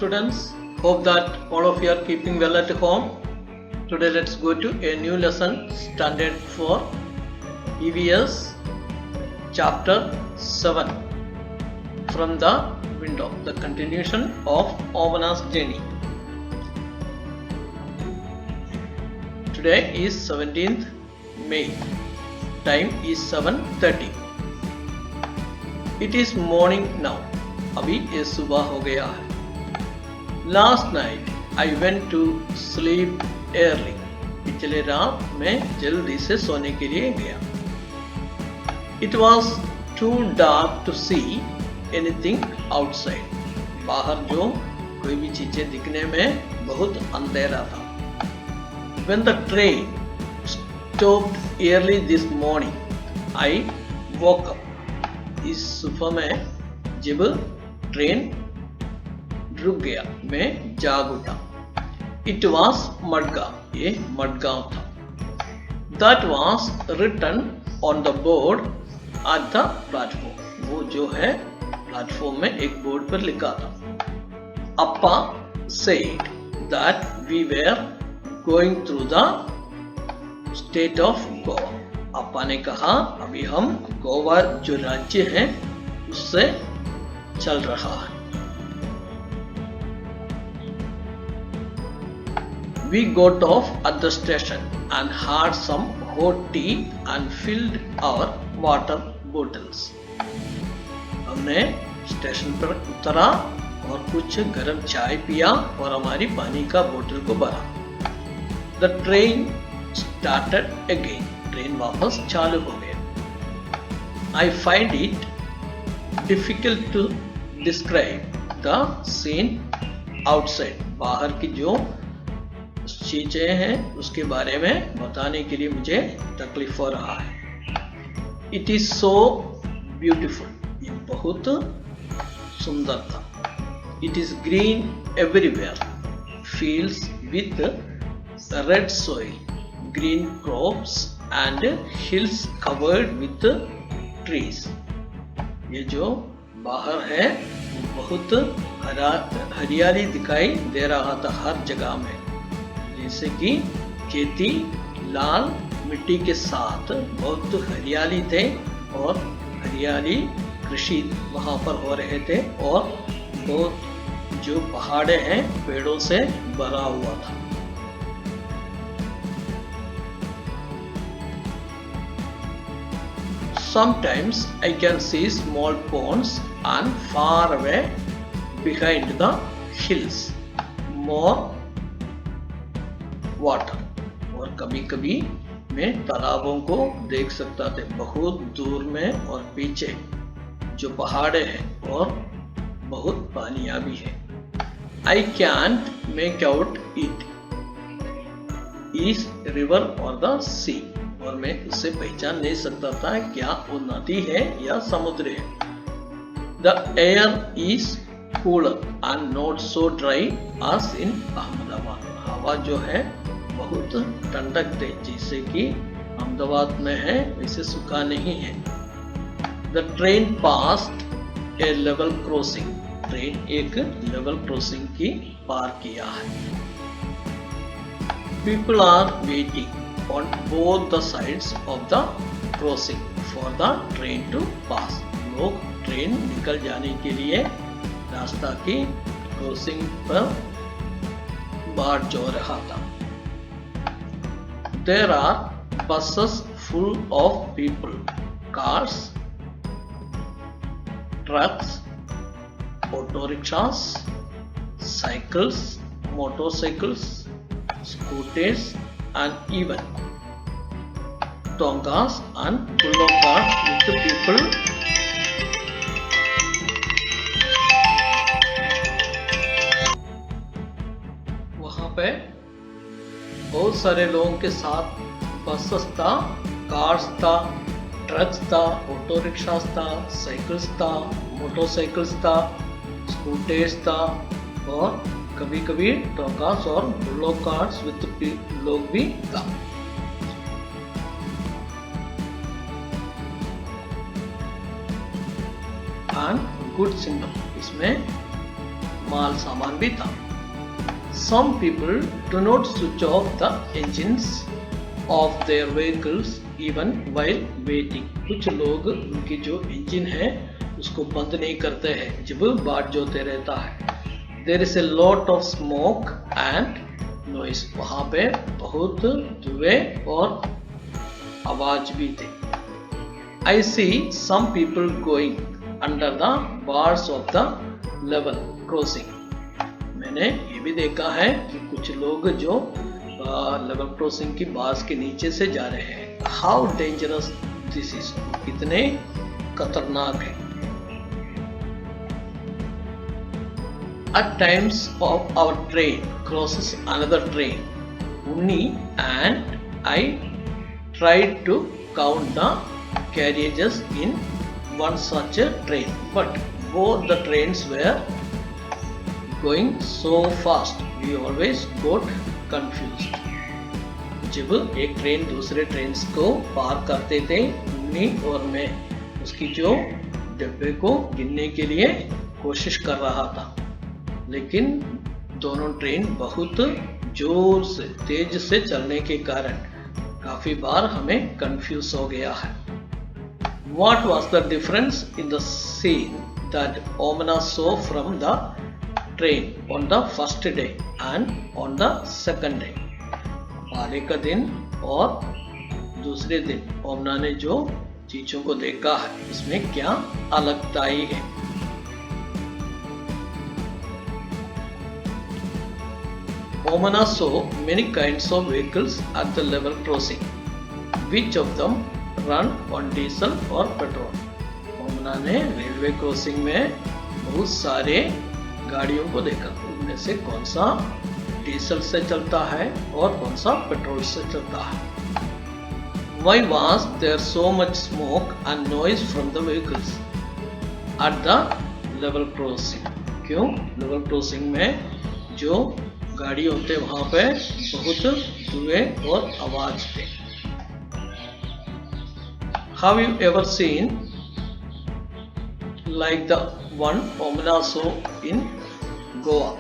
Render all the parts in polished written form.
students, hope that all of you are keeping well at home. Today let's go to a new lesson, Standard 4, EVS, Chapter 7, From the Window, the continuation of Ovana's journey. Today is 17th May, time is 7:30. It is morning now, अभी ये सुबह हो गया है. Last night I went to sleep early. पिछले रात मैं जल्दी से सोने के लिए गया. It was too dark to see anything outside. बाहर जो कोई भी चीजें दिखने में बहुत अंधेरा था. When the train stopped early this morning, I woke up. इस सुबह में जब ट्रेन रुक गया मैं जाग उठा. It was मडगांव, ये मडगांव था. That was written on the board at the platform. वो जो है प्लेटफॉर्म में एक बोर्ड पर लिखा था. Appa said that we were going through the state of Goa. अप्पा ने कहा अभी हम गोवा जो राज्य है उससे चल रहा है. We got off at the station and had some hot tea and filled our water bottles. हमने स्टेशन पर उतरा और कुछ गर्म चाय पिया और हमारी पानी का बोतल को भरा. The train started again. Train वापस चालू हो गया. I find it difficult to describe the scene outside. बाहर की जो चीजें हैं उसके बारे में बताने के लिए मुझे तकलीफ हो रहा है. It is so beautiful. ये बहुत सुंदर था. It is green everywhere. Fields with red soil, green crops and hills covered with trees. ये जो बाहर है बहुत हरियाली दिखाई दे रहा था हर जगह में. जैसे कि खेती लाल मिट्टी के साथ बहुत हरियाली थे और हरियाली कृषि वहां पर हो रहे थे और बहुत जो पहाड़े हैं पेड़ों से भरा हुआ था. Sometimes I can see small ponds and far away behind the hills more water. और कभी-कभी मैं तालाबों को देख सकता था बहुत दूर में और पीछे जो पहाड़े हैं और बहुत पानियां भी है. I can't make out it is river or the sea. और मैं उससे पहचान नहीं सकता था क्या वो नदी है या समुद्र है. The air is cooler and not so dry as in Ahmedabad. हवा जो है बहुत ठंडक है जैसे कि अहमदाबाद में है वैसे सूखा नहीं है. The train passed a level crossing. Train एक लेवल क्रॉसिंग की पार किया है. People are waiting on both the sides of the crossing for the train to pass. लोग ट्रेन निकल जाने के लिए रास्ता की क्रॉसिंग पर बाट जो रहा था. There are buses full of people, cars, trucks, auto rickshaws, cycles, motorcycles, scooters and even tongas and bullock carts with the people वहां पे बहुत सारे लोगों के साथ बसेस था, कार्स था, ट्रक्स था, ऑटो रिक्शास था, साइकिल्स था, मोटरसाइकिल्स था, स्कूटर्स था और कभी-कभी टोंगास और बुल्लोक कार्ट्स विद लोग भी था. And good signal. इसमें माल सामान भी था। Some people do not switch off the engines of their vehicles even while waiting. कुछ लोग उनकी जो इंजन है उसको बंद नहीं करते हैं जब बाट जोते रहता है। There is a lot of smoke and noise. वहाँ पे बहुत धुएं और आवाज भी थी। I see some people going under the bars of the level crossing. मैंने ये भी देखा है कि कुछ लोग जो लेवल क्रॉसिंग की बार्स के नीचे से जा रहे हैं। हाउ डेंजरस दिस इज, कितने खतरनाक है। At times of our train crosses another train only and I tried to count the carriages in one such a train but both the trains were going so fast we always got confused. जब एक train दूसरे train को पार करते थे उन्नी और मैं उसकी जो डब्बे को गिनने के लिए कोशिश कर रहा था, लेकिन दोनों ट्रेन बहुत जोर से तेज से चलने के कारण काफी बार हमें कंफ्यूज हो गया है। What was the difference in the scene that Omana saw from the train on the first day and on the second day? पहले का दिन और दूसरे दिन ओमना ने जो चीजों को देखा है इसमें क्या अलगताई है। Omana saw many kinds of vehicles at the level crossing. Which of them run on diesel or petrol? ओमना ने रेलवे क्रॉसिंग में बहुत सारे गाड़ियों को देखा, उनमें से कौन सा डीजल से चलता है और कौन सा पेट्रोल से चलता है। Why was there so much smoke and noise from the vehicles at the level crossing? क्यों लेवल क्रॉसिंग में जो गाड़ी होते वहां पे बहुत धुएं और आवाज थे। Have you ever seen like the one Omana saw in Goa?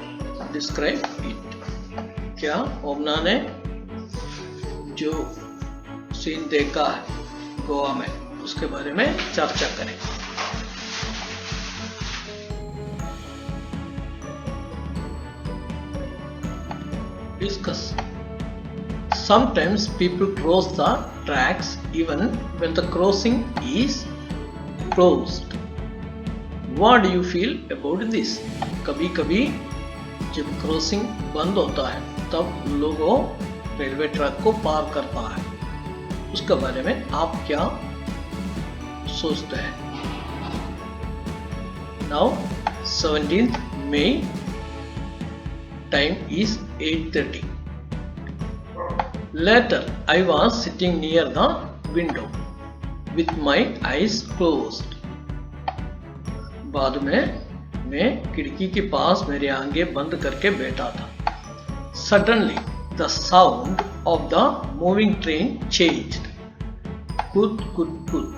Describe it. क्या ओमना ने जो सीन देखा है गोवा में उसके बारे में चर्चा करें। Discuss. Sometimes people cross the tracks even when the crossing is closed. What do you feel about this? कभी कभी जब क्रॉसिंग बंद होता है तब लोगों रेलवे ट्रैक को पार करता है, उसके बारे में आप क्या सोचते हैं। Now 17th May, time is 8:30. Later I was sitting near the window with my eyes closed. बाद में मैं खिड़की के पास मेरी आंखें बंद करके बैठा था। Suddenly the sound of the moving train changed. Kut kut kut.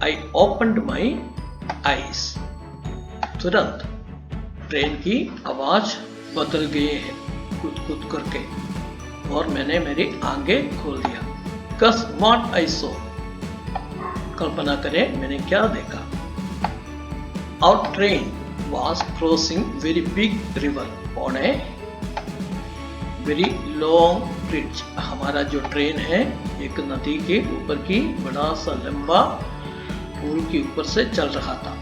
I opened my eyes. तुरंत ट्रेन की आवाज बदल गई है कुत कुत करके और मैंने मेरी आंखें खोल दिया। Guess what I saw? कल्पना करें मैंने क्या देखा। Our train was crossing very big river on a very long bridge. हमारा जो ट्रेन है एक नदी के ऊपर की बड़ा सा लंबा पुल के ऊपर से चल रहा था।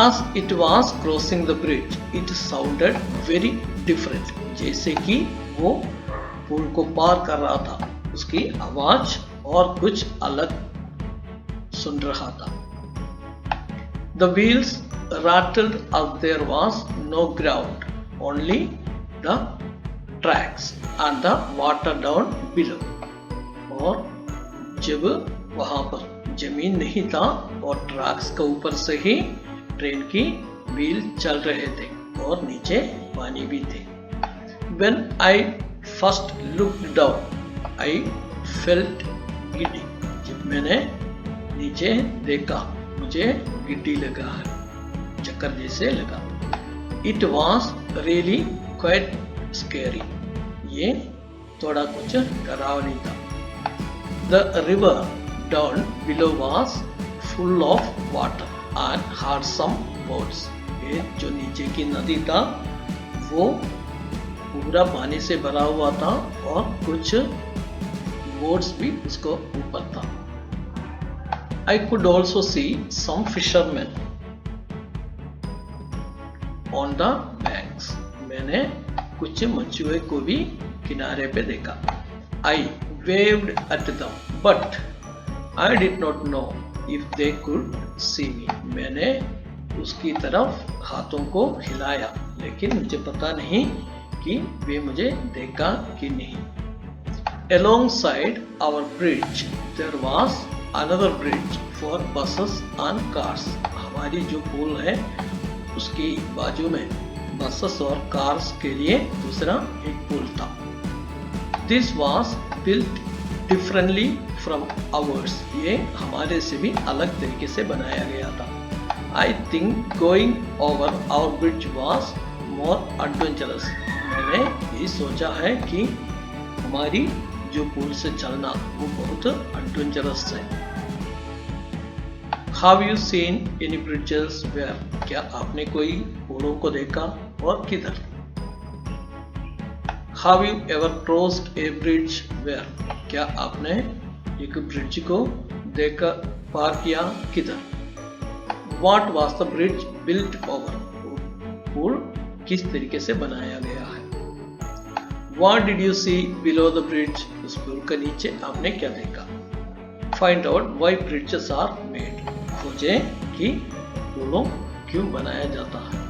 As it was crossing the bridge, it sounded very different. जैसे कि वो पुल को पार कर रहा था उसकी आवाज और कुछ अलग सुन रहा था। The wheels rattled as there was no ground, only the tracks and the water down below. और जब वहां पर जमीन नहीं था और ट्रैक्स के ऊपर से ही ट्रेन की व्हील चल रहे थे और नीचे पानी भी थे। When I first looked down, I felt giddy. जब मैंने नीचे देखा मुझे गिड्डी लगा है, चक्कर जैसे लगा। It was really quite scary. ये थोड़ा कुछ डरावनी था. The river down below was full of water and had some boats. ये जो नीचे की नदी था वो पूरा पानी से भरा हुआ था और कुछ बोट्स भी उसको ऊपर था. I could also see some fishermen on the banks. मैंने कुछ मछुए को भी किनारे पे देखा. I waved at them, but I did not know if they could see me. मैंने उसकी तरफ हाथों को हिलाया, लेकिन मुझे पता नहीं कि वे मुझे देखा कि नहीं. Alongside our bridge, there was another bridge for buses and cars. हमारी जो पुल है उसकी बाजू में बसेस और कार्स के लिए दूसरा एक पुल था. This was built differently from ours. ये हमारे से भी अलग तरीके से बनाया गया था. I think going over our bridge was more adventurous. मैंने ये सोचा है कि हमारी जो पुल से चलना वो बहुत एडवेंचरस है. Have you seen any bridges where? क्या आपने कोई पुलों को देखा और किधर? Have you ever crossed a bridge where? क्या आपने एक ब्रिज को देखा पार किया किधर? What was the bridge built over? पुल किस तरीके से बनाया गया है? What did you see below the bridge? उस पुल के नीचे आपने क्या देखा? Find out why bridges are made. खोजें कि पुलों क्यों बनाया जाता है.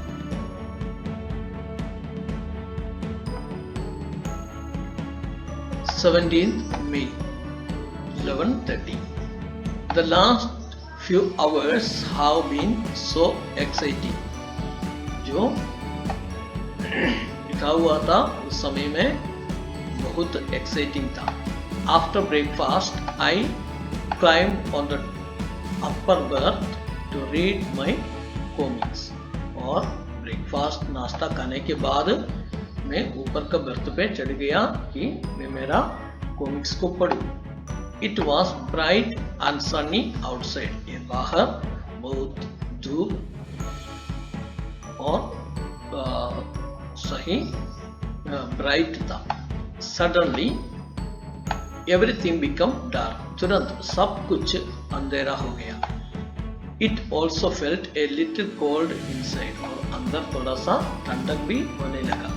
May 11:30. The last few hours have been so exciting. जो लिखा हुआ था उस समय में बहुत एक्साइटिंग था. After breakfast, I climbed on the upper berth to read my comics. और ब्रेकफास्ट नाश्ता खाने के बाद मैं ऊपर का बर्थ पे चढ़ गया कि मैं मेरा कॉमिक्स को पढूं. It was bright and sunny outside. ये बाहर बहुत धूप और सही ब्राइट था. Suddenly everything became dark. तुरंत सब कुछ अंधेरा हो गया. It also felt a little cold inside. और अंदर थोड़ा सा ठंडक भी होने लगा.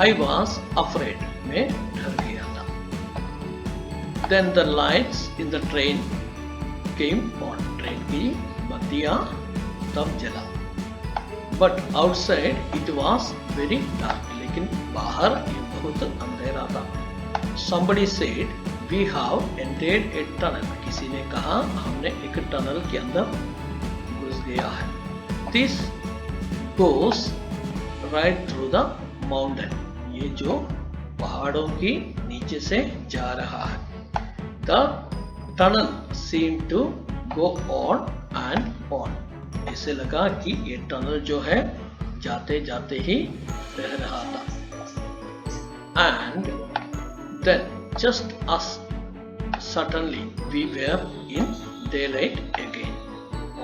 I was afraid. मैं डर गया था. Then the lights in the train came on. Train की बत्तियां तब जला. But outside it was very dark. लेकिन बाहर ये बहुत अंधेरा था. Somebody said we have entered a tunnel. किसी ने कहा हमने एक टनल के अंदर घुस गया है. This goes right through the mountain. ये जो पहाड़ों की नीचे से जा रहा है. The tunnel seemed to go on and on. ऐसे लगा कि ये टनल जो है जाते जाते ही रह रहा था. And then just as suddenly we were in daylight again.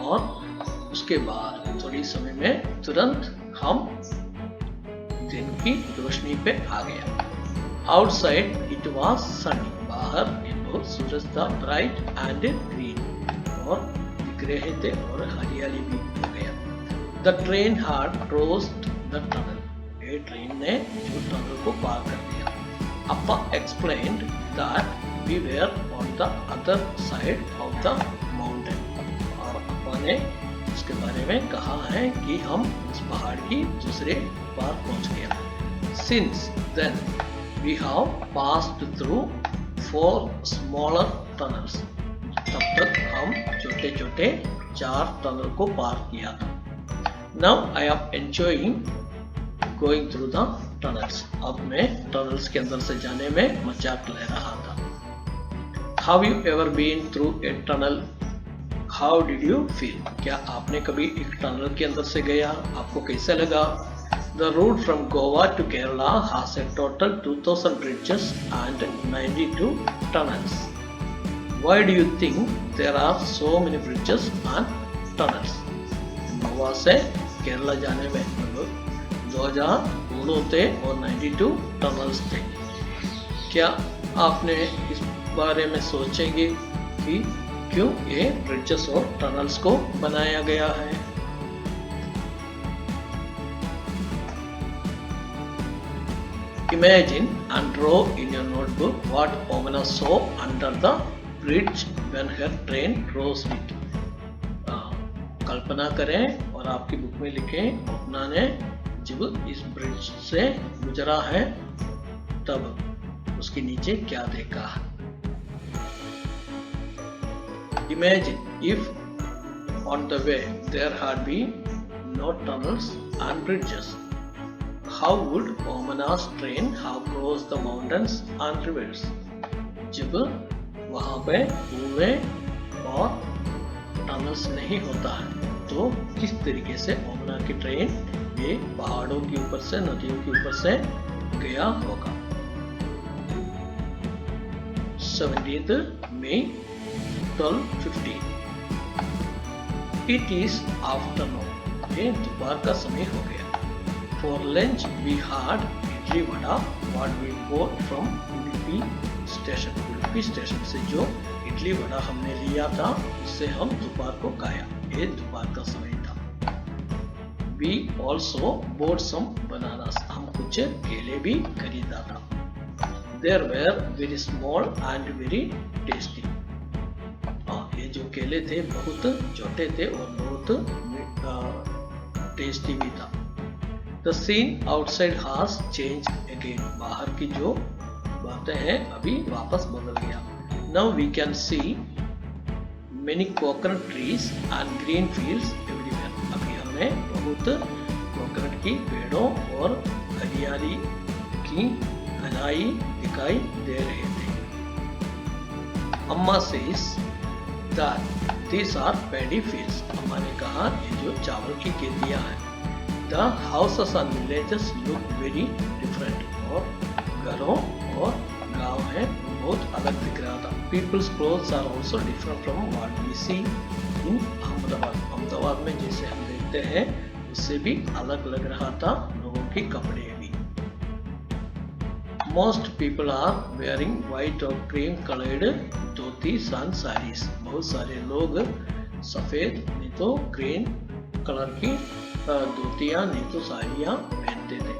और उसके बाद थोड़ी समय में तुरंत हम दिन की रोशनी पे आ गया. Outside it was sunny. बाहर बहुत सूरज था. Bright and green. और दिख रहे थे और हरियाली भी हो गया. The train had crossed the tunnel. ये ट्रेन ने जो टनल को पार कर दिया. Appa explained that we were on the other side of the mountain. और अप्पा ने इसके बारे में कहा है कि हम उस पहाड़ की दूसरे पार पहुंच गया. Since then we have passed through 4 smaller tunnels. तब तक हम छोटे छोटे 4 टनल को पार किया था. Now I am enjoying going through the tunnels. अब मैं टनल्स के अंदर से जाने में मजाक ले रहा था. Have you ever been through a tunnel? How did you feel? क्या आपने कभी एक टनल के अंदर से गया? आपको कैसे लगा? The route from Goa to Kerala has a total 2000 bridges and 92 tunnels. Why do you think there are so many bridges and tunnels? Goa से केरला जाने में लगभग 2000 पुल होते और 92 टनल्स थे। क्या आपने इस बारे में सोचेंगे कि क्यों ये ब्रिजेस और टनल्स को बनाया गया है? Imagine and draw in your notebook what Omana saw under the bridge when her train rose with. कल्पना करें और आपकी बुक में लिखें ओमना ने जब इस ब्रिज से गुजरा है तब उसके नीचे क्या देखा। Imagine if on the way there had been no tunnels and bridges. How would Omana's train have crossed the mountains and rivers? जब वहाँ पे कुएं और टनल्स नहीं होता है तो किस तरीके से ओमना की ट्रेन ये पहाड़ों के ऊपर से नदियों के ऊपर से गया होगा। 17th May 12:15 It is afternoon. ये दोपहर का समय हो गया। For lunch we had idli vada what we bought from Udupi station. Udupi station से जो इडली वड़ा हमने लिया था उससे हम दोपहर को खाया। ये दोपहर का समय था। We also bought some bananas. हम कुछ केले भी खरीदा था। They were very small and very tasty. ये जो केले थे बहुत छोटे थे और बहुत टेस्टी भी था। The scene outside has changed again. बाहर की जो बातें हैं अभी वापस बदल गया। Now we can see many coconut trees and green fields everywhere. अभी हमें बहुत कोकोनट की पेड़ों और हरियाली की घनाई दिखाई दे रहे थे। अम्मा says that these are paddy fields. अम्मा ने कहा ये जो चावल की खेतियां हैं। The houses and villages look very different. और घरों और गांव हैं बहुत अलग दिख रहा था। People's clothes are also different from what we see in Ahmedabad. Ahmedabad में जैसे हम देखते हैं उससे भी अलग लग रहा था लोगों के कपड़े भी। Most people are wearing white or cream colored dhotis and sarees. बहुत सारे लोग सफेद नहीं तो क्रीम कलर की धोतियां नहीं तो साड़ियां पहनते थे।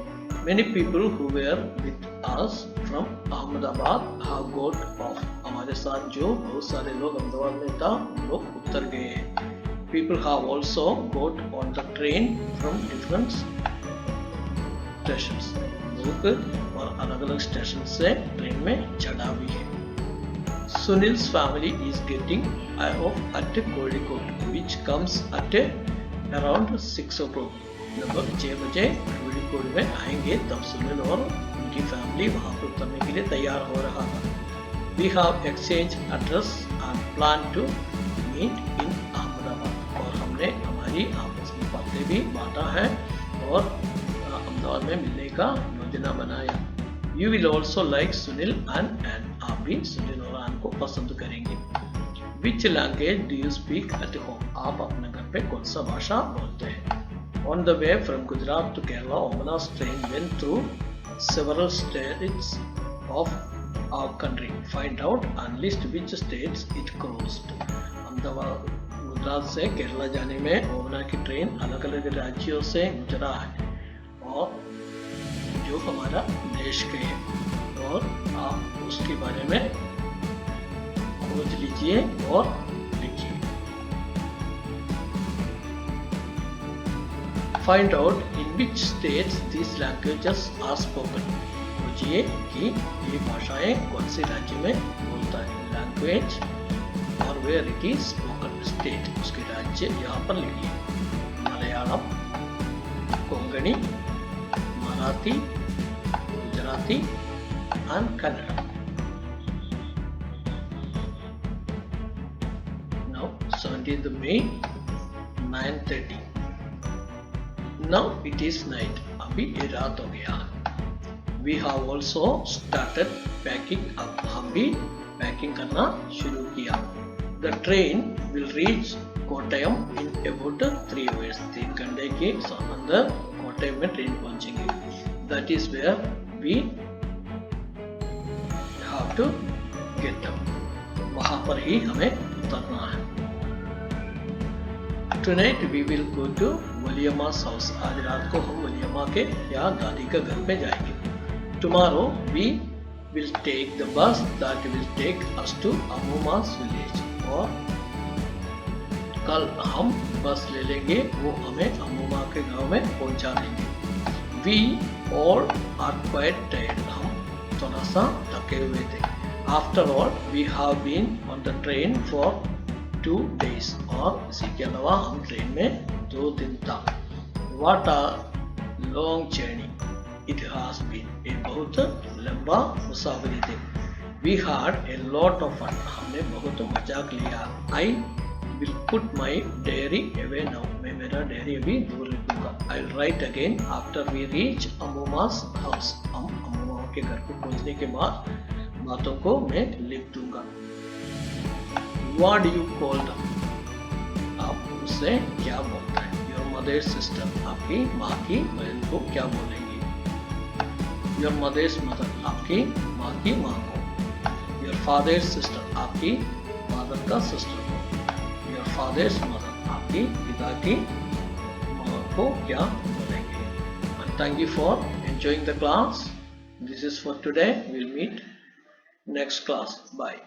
Many people who were with us from Ahmedabad have got off. हमारे साथ जो बहुत सारे लोग अहमदाबाद में था लोग उतर गए हैं। People have also got on the train from different stations. लोग और अलग-अलग स्टेशन से ट्रेन में चढ़ा भी है। Sunil's family is getting off at Kozhikode, which comes at around 6 o'clock. लगभग 6 बजे कोझिकोड में आएंगे तब सुनील और उनकी फैमिली वहां पर उतरने के लिए तैयार हो रहा था। We have exchanged address and plan to meet in Ahmedabad. और हमने हमारी आपस में बातें भी बांटा है और अहमदाबाद में मिलने का योजना बनाया। You will also like Sunil and Ann. आप भी सुनील और आन को पसंद करेंगे। Which language do you speak at home? आप अपने घर पे कौन सा भाषा बोलते हैं? On the way from Gujarat to Kerala, Omana's train went through several states of our country. Find out and list which states it crossed. Ahmedabad Gujarat से केरला जाने में ओमना की ट्रेन अलग-अलग राज्यों से गुजरा है और जो हमारा देश के है और आप उसके बारे में खोज लीजिए और लिखिए। Find out in which states these languages are spoken. खोजिए कि ये भाषाएं कौन से राज्य में बोलता है। Language और where it is spoken. State उसके राज्य यहाँ पर लिखिए। Malayalam, Konkani, Marathi, Gujarati and Kannada. Now 17th May 9:30. Now it is night. अभी रात हो गया है. We have also started packing up. हम भी पैकिंग करना शुरू किया. The train will reach कोटयम in about 3 hours. 3 घंटे के अंदर कोटयम में ट्रेन पहुंचेंगे. That is where we have to get up. वहां पर ही हमें उतरना है. Tonight we will go to वलियम्मा's house. आज रात को हम वलियम्मा के या दादी के घर पे जाएंगे. Tomorrow we will take the bus that will take us to Ammuma's village. और कल हम बस ले लेंगे, वो हमें अम्मुमा के गांव में पहुंचा देंगे. We all are quite tired. हम थोड़ा सा थके हुए थे. After all, we have been on the train for 2 days. और इसी के अलावा हम ट्रेन में 2 दिन था. What a long journey it has been. ये बहुत लंबा मुसाफिरी थे. We had a lot of fun. हमने बहुत मजाक लिया. I will put my diary away now. मैं मेरा डायरी अभी दूर रखूंगा. I'll write again after we reach Ammuma's house. हम अम्मुमा के घर को पहुंचने के बाद बातों को मैं लिख दूंगा. What do you call them? आप उससे क्या बोलते हैं? Your mother's sister. आपकी माँ की बहन को क्या बोलेंगे? Your mother's mother. आपकी माँ की माँ को. Your father's sister. आपकी फादर का सिस्टर को. Your father's mother. आपकी पिता की माँ को क्या बोलेंगे? And thank you for enjoying the class. This is for today. We'll meet next class. Bye.